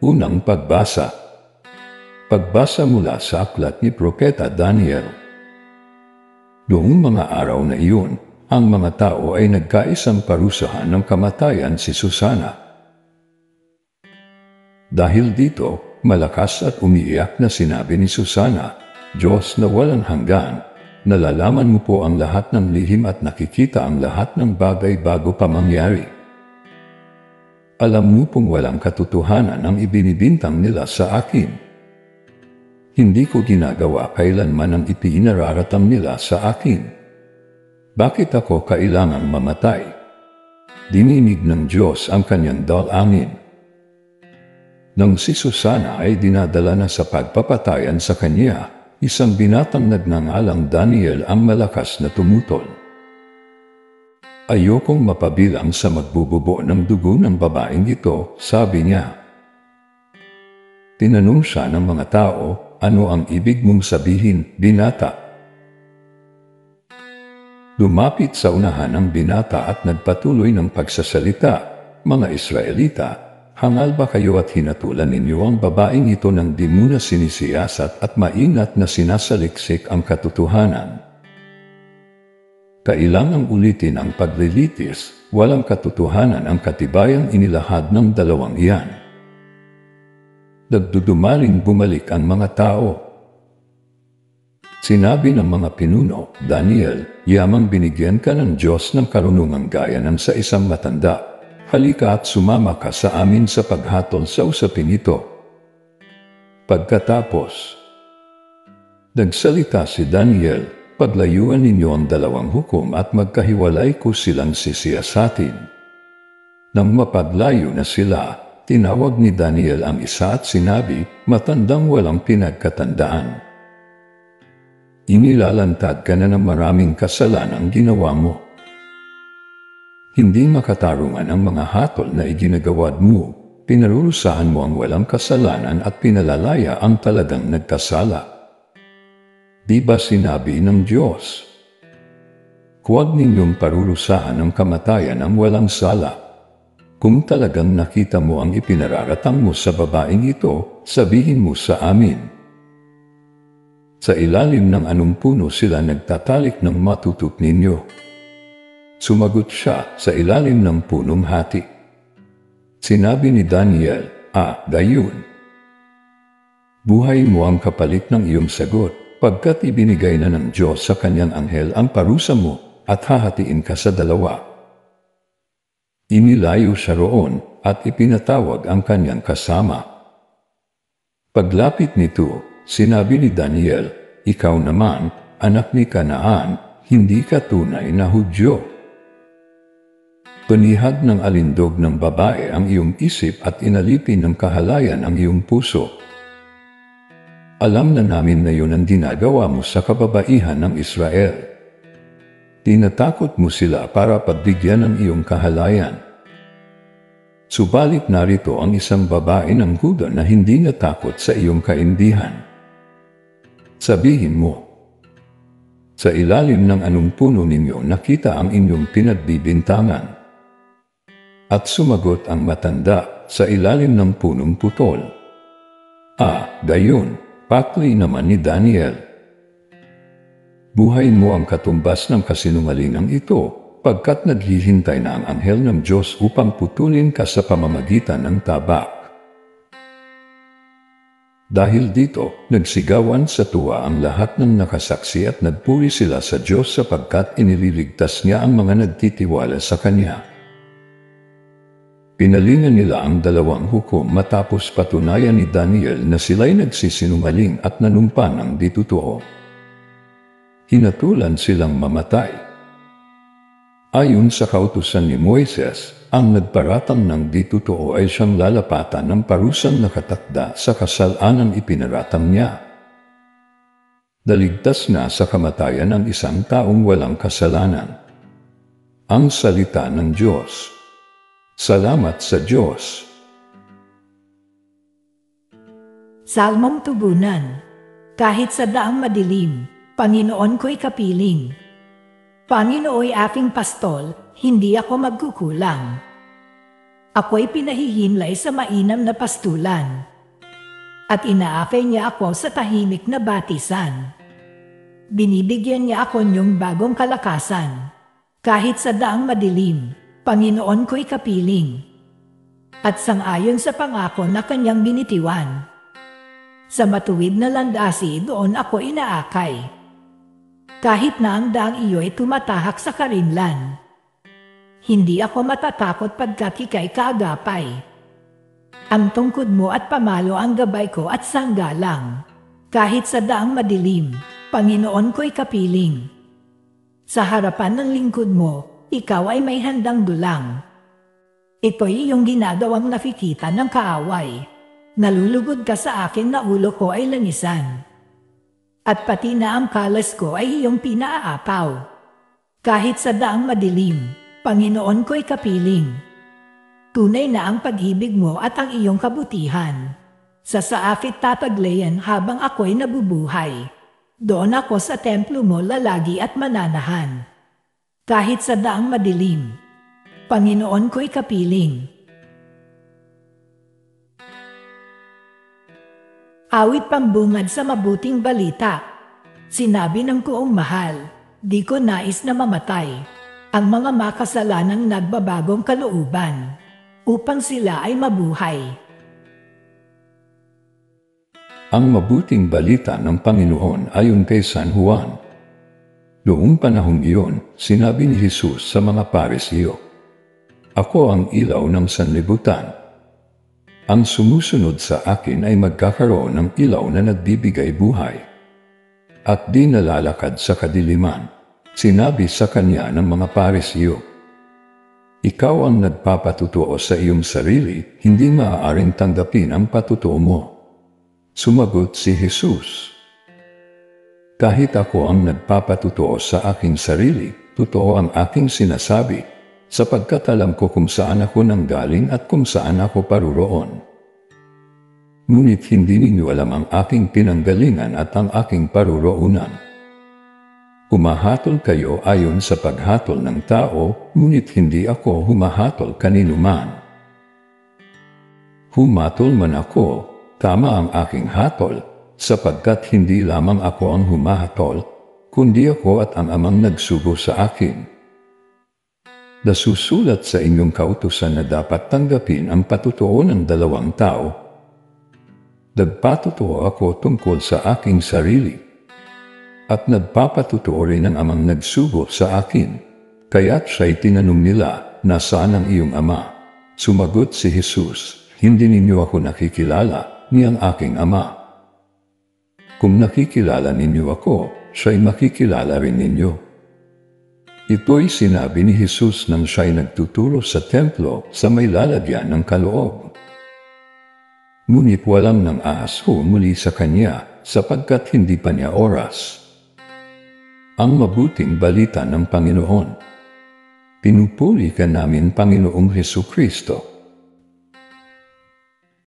Unang pagbasa. Pagbasa mula sa aklat ni Propeta Daniel. Noong mga araw na iyon, ang mga tao ay nagkaisang parusahan ng kamatayan si Susana. Dahil dito, malakas at umiiyak na sinabi ni Susana, "Diyos na walang hanggan, nalalaman mo po ang lahat ng lihim at nakikita ang lahat ng bagay bago pa mangyari. Alam mo pong walang katotohanan ang ibinibintang nila sa akin. Hindi ko ginagawa kailanman ang ipinararatam nila sa akin. Bakit ako kailangang mamatay?" Dininig ng Diyos ang kanyang dalangin. Nang si Susana ay dinadala na sa pagpapatayan sa kanya, isang binatang nagngangalang Daniel ang malakas na tumutol. "Ayokong mapabilang sa magbububo ng dugo ng babaeng ito," sabi niya. Tinanong siya ng mga tao, "Ano ang ibig mong sabihin, binata?" Lumapit sa unahan ang binata at nagpatuloy ng pagsasalita, "Mga Israelita, hangal ba kayo at hinatulan ninyo ang babaeng ito ng di muna sinisiyasat at maingat na sinasaliksik ang katotohanan? Kailangang ulitin ang paglilitis, walang katotohanan ang katibayang inilahad ng dalawang iyan." Nagdudumaling bumalik ang mga tao. Sinabi ng mga pinuno, "Daniel, yamang binigyan ka ng Diyos ng karunungang gaya ng sa isang matanda. Halika at sumama ka sa amin sa paghatol sa usapin ito." Pagkatapos, nagsalita si Daniel, "Paglayuan ninyo ang dalawang hukom at magkahiwalay ko silang sisiyasatin." Nang mapaglayo na sila, tinawag ni Daniel ang isa at sinabi, "Matandang walang pinagkatandaan. Inilalantad ka na ng maraming kasalanang ginawa mo. Hindi makatarungan ang mga hatol na iginagawad mo. Pinarurusahan mo ang walang kasalanan at pinalalaya ang talagang nagkasala. Di ba sinabi ng Diyos, huwag ninyong parurusahan ng kamatayan ang walang sala? Kung talagang nakita mo ang ipinararatang mo sa babaeng ito, sabihin mo sa amin." Sa ilalim ng anong puno sila nagtatalik ng matutup ninyo? Sumagot siya, "Sa ilalim ng punong hati." Sinabi ni Daniel, "Gayon. Buhay mo ang kapalit ng iyong sagot, pagkat ibinigay na ng Diyos sa kanyang anghel ang parusa mo at hahatiin ka sa dalawa." Inilayo siya roon at ipinatawag ang kanyang kasama. Paglapit nito, sinabi ni Daniel, "Ikaw naman, anak ni Kanaan, hindi ka tunay na Hudyo. Panihag ng alindog ng babae ang iyong isip at inalipin ng kahalayan ang iyong puso. Alam na namin na yun ang ginagawa mo sa kababaihan ng Israel. Tinatakot mo sila para pagbigyan ng iyong kahalayan. Subalit narito ang isang babae ng Huda na hindi natakot sa iyong kaindihan. Sabihin mo, sa ilalim ng anong puno ninyo nakita ang inyong pinagbibintangan?" At sumagot ang matanda, "Sa ilalim ng punong putol." Gayon, pakli naman ni Daniel. Buhay mo ang katumbas ng kasinungalingang ito, pagkat naghihintay na ang anghel ng Diyos upang putulin ka sa pamamagitan ng tabak. Dahil dito, nagsigawan sa tuwa ang lahat ng nakasaksi at nagpuri sila sa Diyos sapagkat inililigtas niya ang mga nagtitiwala sa Kanya. Pinalingan nila ang dalawang hukom matapos patunayan ni Daniel na sila'y nagsisinungaling at nanumpa ng di totoo. Hinatulan silang mamatay. Ayon sa kautusan ni Moises, ang nagparatang ng di totoo ay siyang lalapatan ng parusang nakatakda sa kasalanang ipinaratang niya. Naligtas na sa kamatayan ang isang taong walang kasalanan. Ang salita ng Diyos. Salamat sa Diyos. Salmong tugunan. Kahit sa daang madilim, Panginoon ko'y kapiling. Panginooy aking pastol, hindi ako magkukulang. Ako'y pinahihimlay sa mainam na pastulan. At inaakay niya ako sa tahimik na batisan. Binibigyan niya ako niyong bagong kalakasan. Kahit sa daang madilim, Panginoon ko'y kapiling. At sangayon sa pangako na kanyang binitiwan. Sa matuwid na landasi doon ako inaakay. Kahit na ang daang iyo'y tumatahak sa karinlan. Hindi ako matatakot pagkat ika'y kaagapay. Ang tungkod mo at pamalo ang gabay ko at sanggalang. Kahit sa daang madilim, Panginoon ko'y kapiling. Sa harapan ng lingkod mo, ikaw ay may handang dulang. Ito'y iyong ginagawang nakikita ng kaaway. Nalulugod ka sa akin na ulo ko ay langisan. At pati na ang kalas ko ay iyong pinaaapaw. Kahit sa daang madilim, Panginoon ko'y kapiling. Tunay na ang pag-ibig mo at ang iyong kabutihan. Sa saakit tataglayan habang ako'y nabubuhay. Doon ako sa templo mo lalagi at mananahan. Kahit sa daang madilim, Panginoon ko'y kapiling. Awit pambungad sa mabuting balita. Sinabi ng kuong mahal, di ko nais na mamatay ang mga makasalanang nagbabagong kalooban, upang sila ay mabuhay. Ang mabuting balita ng Panginoon ayon kay San Juan. Noong panahong iyon, sinabi ni Jesus sa mga Pariseo, "Ako ang ilaw ng sanlibutan. Ang sumusunod sa akin ay magkakaroon ng ilaw na nagbibigay buhay, at di nalalakad sa kadiliman." Sinabi sa kanya ng mga Pariseo, "Ikaw ang nagpapatutuo sa iyong sarili, hindi maaaring tanggapin ang patutuo mo." Sumagot si Jesus, "Kahit ako ang nagpapatutuo sa aking sarili, totoo ang aking sinasabi, sapagkat alam ko kung saan ako nanggaling at kung saan ako paroroon. Ngunit hindi ninyo alam ang aking pinanggalingan at ang aking paroroonan. Humahatol kayo ayon sa paghatol ng tao, ngunit hindi ako humahatol kanino man. Humatol man ako, tama ang aking hatol, sapagkat hindi lamang ako ang humahatol, kundi ako at ang amang nagsugo sa akin. Nasusulat sa inyong kautusan na dapat tanggapin ang patutuo ng dalawang tao. Nagpatutuo ako tungkol sa aking sarili, at nagpapatutuo rin ang amang nagsugo sa akin. Kaya't siya'y tinanong nila, "Nasaan ang iyong ama?" Sumagot si Jesus, "Hindi ninyo ako nakikilala, ni ang aking ama. Kung nakikilala ninyo ako, siya'y makikilala rin ninyo." Ito'y sinabi ni Jesus nang siya'y nagtuturo sa templo sa may lalagyan ng kaloob. Ngunit walang nang aaso muli sa kanya, sapagkat hindi pa niya oras. Ang mabuting balita ng Panginoon. Pinupuri ka namin, Panginoong Hesukristo.